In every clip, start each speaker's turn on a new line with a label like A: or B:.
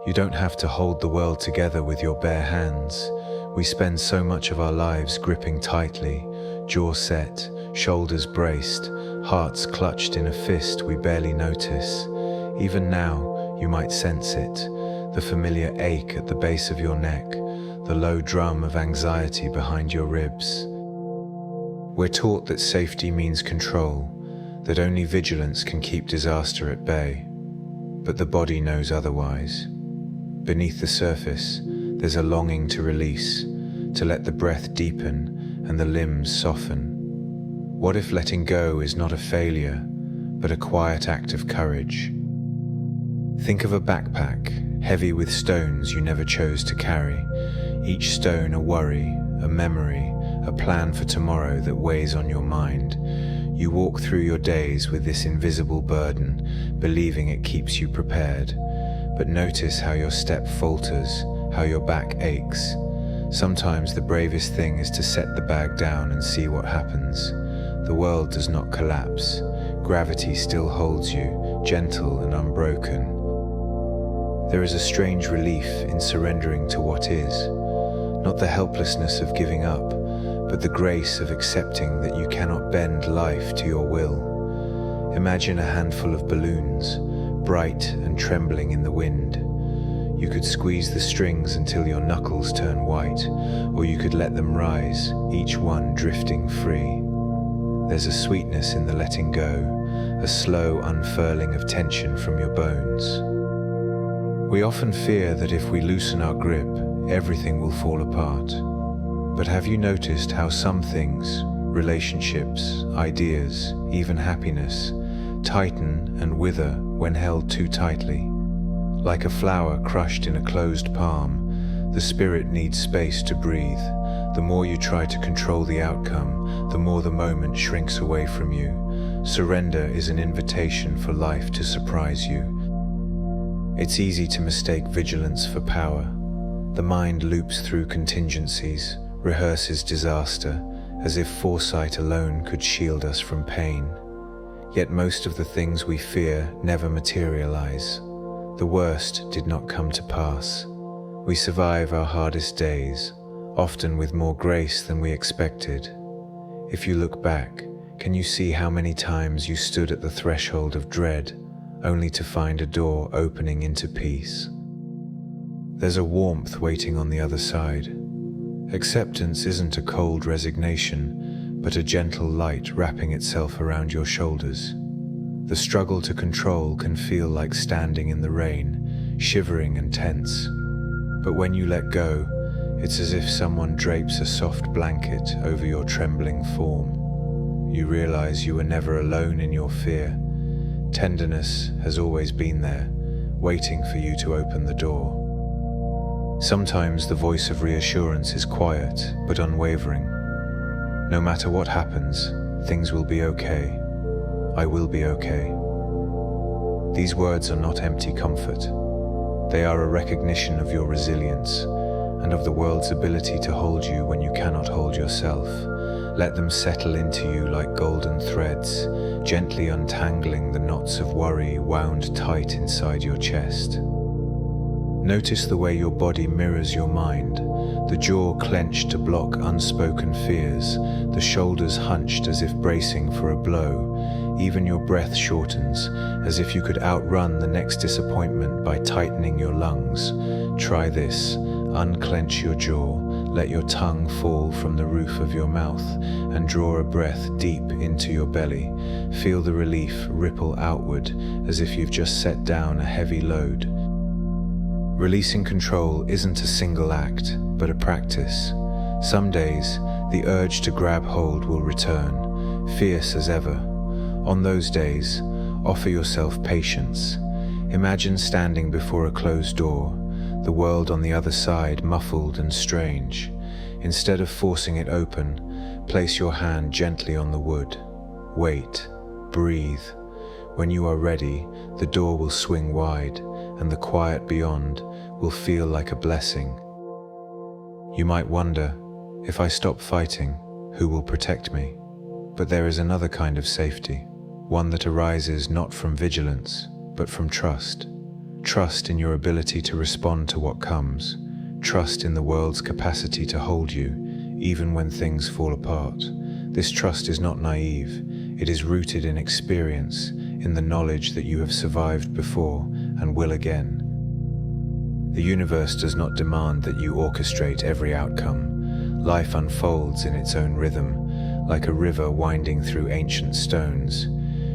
A: You don't have to hold the world together with your bare hands. We spend so much of our lives gripping tightly, jaw set, shoulders braced, hearts clutched in a fist we barely notice. Even now, you might sense it, the familiar ache at the base of your neck, the low drum of anxiety behind your ribs. We're taught that safety means control, that only vigilance can keep disaster at bay. But the body knows otherwise. Beneath the surface, there's a longing to release, to let the breath deepen and the limbs soften. What if letting go is not a failure, but a quiet act of courage? Think of a backpack, heavy with stones you never chose to carry, each stone a worry, a memory, a plan for tomorrow that weighs on your mind. You walk through your days with this invisible burden, believing it keeps you prepared. But notice how your step falters, how your back aches. Sometimes the bravest thing is to set the bag down and see what happens. The world does not collapse. Gravity still holds you, gentle and unbroken. There is a strange relief in surrendering to what is, not the helplessness of giving up, but the grace of accepting that you cannot bend life to your will. Imagine a handful of balloons, bright and trembling in the wind. You could squeeze the strings until your knuckles turn white, or you could let them rise, each one drifting free. There's a sweetness in the letting go, a slow unfurling of tension from your bones. We often fear that if we loosen our grip, everything will fall apart. But have you noticed how some things, relationships, ideas, even happiness, tighten and wither when held too tightly? Like a flower crushed in a closed palm, the spirit needs space to breathe. The more you try to control the outcome, the more the moment shrinks away from you. Surrender is an invitation for life to surprise you. It's easy to mistake vigilance for power. The mind loops through contingencies, rehearses disaster, as if foresight alone could shield us from pain. Yet most of the things we fear never materialize. The worst did not come to pass. We survive our hardest days, often with more grace than we expected. If you look back, can you see how many times you stood at the threshold of dread, only to find a door opening into peace? There's a warmth waiting on the other side. Acceptance isn't a cold resignation, but a gentle light wrapping itself around your shoulders. The struggle to control can feel like standing in the rain, shivering and tense. But when you let go, it's as if someone drapes a soft blanket over your trembling form. You realize you were never alone in your fear. Tenderness has always been there, waiting for you to open the door. Sometimes the voice of reassurance is quiet but unwavering. No matter what happens, things will be okay. I will be okay. These words are not empty comfort. They are a recognition of your resilience and of the world's ability to hold you when you cannot hold yourself. Let them settle into you like golden threads, gently untangling the knots of worry wound tight inside your chest. Notice the way your body mirrors your mind, the jaw clenched to block unspoken fears, the shoulders hunched as if bracing for a blow. Even your breath shortens, as if you could outrun the next disappointment by tightening your lungs. Try this. Unclench your jaw, let your tongue fall from the roof of your mouth, and draw a breath deep into your belly. Feel the relief ripple outward, as if you've just set down a heavy load. Releasing control isn't a single act, but a practice. Some days, the urge to grab hold will return, fierce as ever. On those days, offer yourself patience. Imagine standing before a closed door, the world on the other side muffled and strange. Instead of forcing it open, place your hand gently on the wood. Wait, breathe. When you are ready, the door will swing wide, and the quiet beyond will feel like a blessing. You might wonder, if I stop fighting, who will protect me? But there is another kind of safety, one that arises not from vigilance, but from trust. Trust in your ability to respond to what comes. Trust in the world's capacity to hold you, even when things fall apart. This trust is not naive. It is rooted in experience, in the knowledge that you have survived before and will again. The universe does not demand that you orchestrate every outcome. Life unfolds in its own rhythm, like a river winding through ancient stones.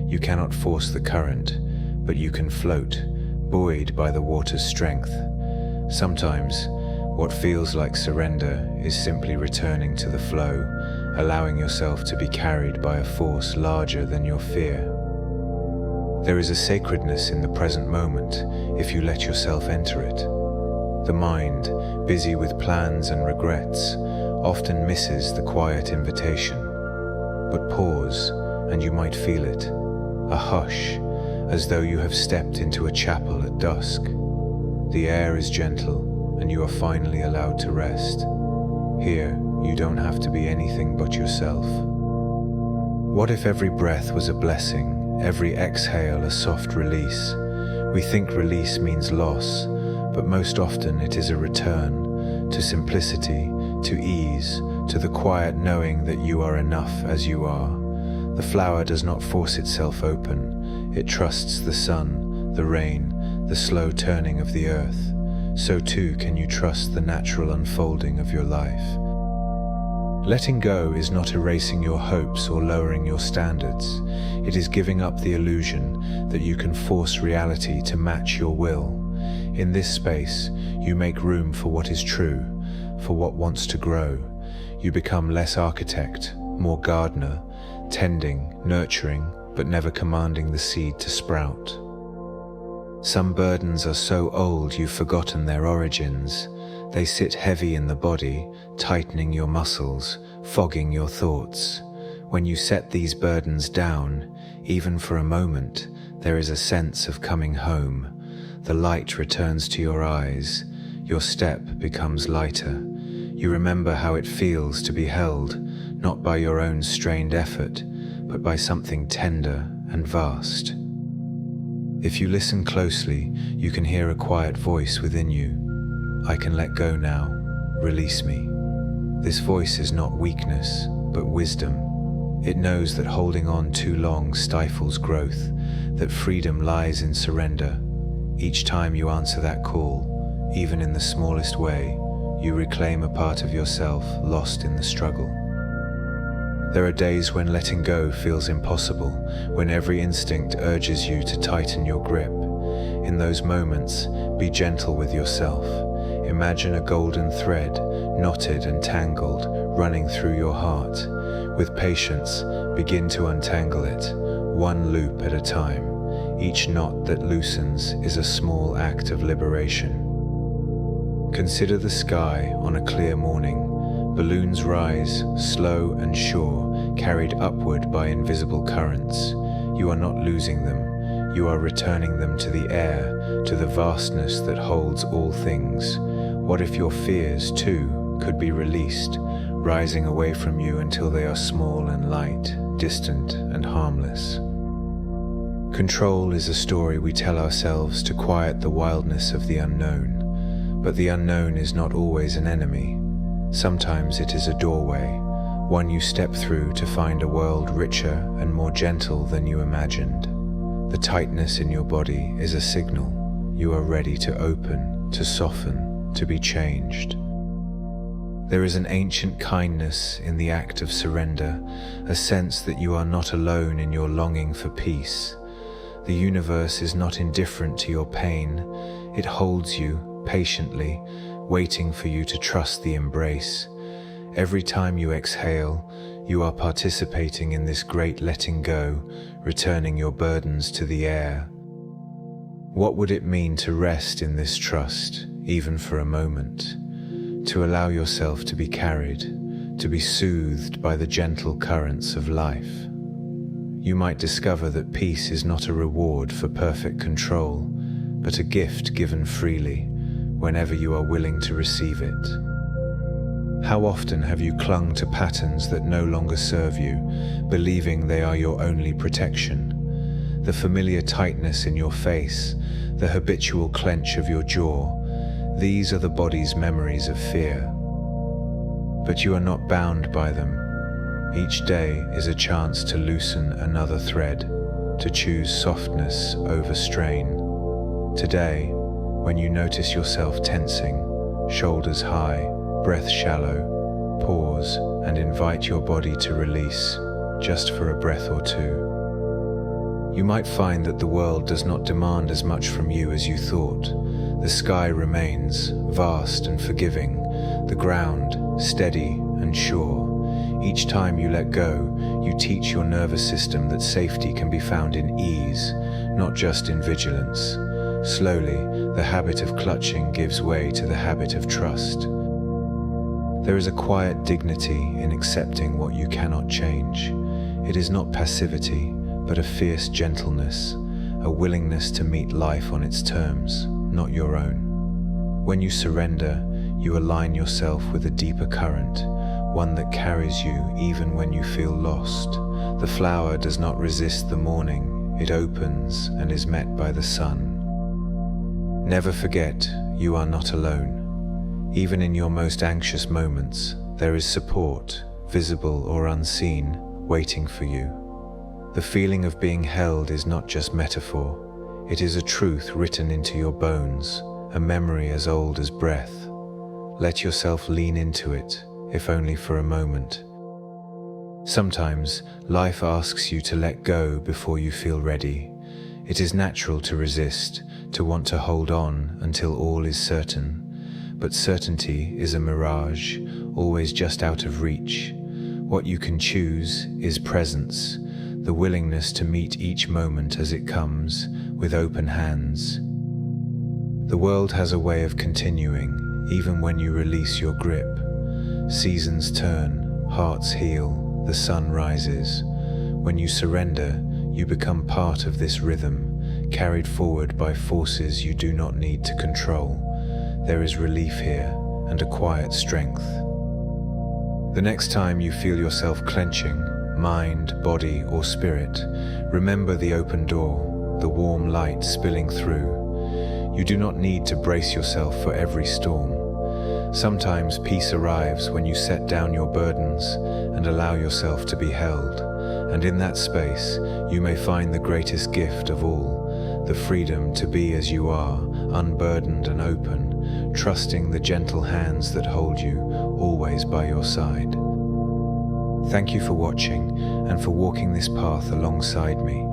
A: You cannot force the current, but you can float, buoyed by the water's strength. Sometimes, what feels like surrender is simply returning to the flow, allowing yourself to be carried by a force larger than your fear. There is a sacredness in the present moment if you let yourself enter it. The mind, busy with plans and regrets, often misses the quiet invitation. But pause, and you might feel it, a hush, as though you have stepped into a chapel at dusk. The air is gentle, and you are finally allowed to rest. Here, you don't have to be anything but yourself. What if every breath was a blessing, every exhale a soft release? We think release means loss, but most often it is a return to simplicity, to ease, to the quiet knowing that you are enough as you are. The flower does not force itself open. It trusts the sun, the rain, the slow turning of the earth. So too can you trust the natural unfolding of your life. Letting go is not erasing your hopes or lowering your standards. It is giving up the illusion that you can force reality to match your will. In this space, you make room for what is true, for what wants to grow. You become less architect, more gardener, tending, nurturing, but never commanding the seed to sprout. Some burdens are so old you've forgotten their origins. They sit heavy in the body, tightening your muscles, fogging your thoughts. When you set these burdens down, even for a moment, there is a sense of coming home. The light returns to your eyes. Your step becomes lighter. You remember how it feels to be held, not by your own strained effort, but by something tender and vast. If you listen closely, you can hear a quiet voice within you. I can let go now. Release me. This voice is not weakness, but wisdom. It knows that holding on too long stifles growth, that freedom lies in surrender. Each time you answer that call, even in the smallest way, you reclaim a part of yourself lost in the struggle. There are days when letting go feels impossible, when every instinct urges you to tighten your grip. In those moments, be gentle with yourself. Imagine a golden thread, knotted and tangled, running through your heart. With patience, begin to untangle it, one loop at a time. Each knot that loosens is a small act of liberation. Consider the sky on a clear morning. Balloons rise, slow and sure, carried upward by invisible currents. You are not losing them. You are returning them to the air, to the vastness that holds all things. What if your fears, too, could be released, rising away from you until they are small and light, distant and harmless? Control is a story we tell ourselves to quiet the wildness of the unknown. But the unknown is not always an enemy. Sometimes it is a doorway, one you step through to find a world richer and more gentle than you imagined. The tightness in your body is a signal. You are ready to open, to soften, to be changed. There is an ancient kindness in the act of surrender, a sense that you are not alone in your longing for peace. The universe is not indifferent to your pain. It holds you patiently, waiting for you to trust the embrace. Every time you exhale, you are participating in this great letting go, returning your burdens to the air. What would it mean to rest in this trust, even for a moment? To allow yourself to be carried, to be soothed by the gentle currents of life. You might discover that peace is not a reward for perfect control, but a gift given freely, whenever you are willing to receive it. How often have you clung to patterns that no longer serve you, believing they are your only protection? The familiar tightness in your face, the habitual clench of your jaw. These are the body's memories of fear. But you are not bound by them. Each day is a chance to loosen another thread, to choose softness over strain. Today, when you notice yourself tensing, shoulders high, breath shallow, pause and invite your body to release, just for a breath or two. You might find that the world does not demand as much from you as you thought. The sky remains vast and forgiving, the ground steady and sure. Each time you let go, you teach your nervous system that safety can be found in ease, not just in vigilance. Slowly, the habit of clutching gives way to the habit of trust. There is a quiet dignity in accepting what you cannot change. It is not passivity, but a fierce gentleness, a willingness to meet life on its terms, not your own. When you surrender, you align yourself with a deeper current, one that carries you even when you feel lost. The flower does not resist the morning, it opens and is met by the sun. Never forget, you are not alone. Even in your most anxious moments, there is support, visible or unseen, waiting for you. The feeling of being held is not just metaphor, it is a truth written into your bones, a memory as old as breath. Let yourself lean into it, if only for a moment. Sometimes, life asks you to let go before you feel ready. It is natural to resist, to want to hold on until all is certain. But certainty is a mirage, always just out of reach. What you can choose is presence, the willingness to meet each moment as it comes, with open hands. The world has a way of continuing, even when you release your grip. Seasons turn, hearts heal, the sun rises. When you surrender, you become part of this rhythm, carried forward by forces you do not need to control. There is relief here, and a quiet strength. The next time you feel yourself clenching, mind, body, or spirit, remember the open door, the warm light spilling through. You do not need to brace yourself for every storm. Sometimes peace arrives when you set down your burdens and allow yourself to be held. And in that space, you may find the greatest gift of all, the freedom to be as you are, unburdened and open, trusting the gentle hands that hold you, always by your side. Thank you for watching and for walking this path alongside me.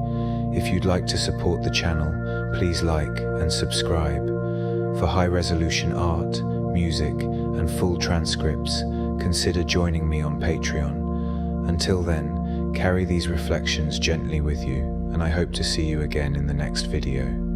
A: If you'd like to support the channel, please like and subscribe. For high-resolution art, music, and full transcripts, consider joining me on Patreon. Until then, carry these reflections gently with you, and I hope to see you again in the next video.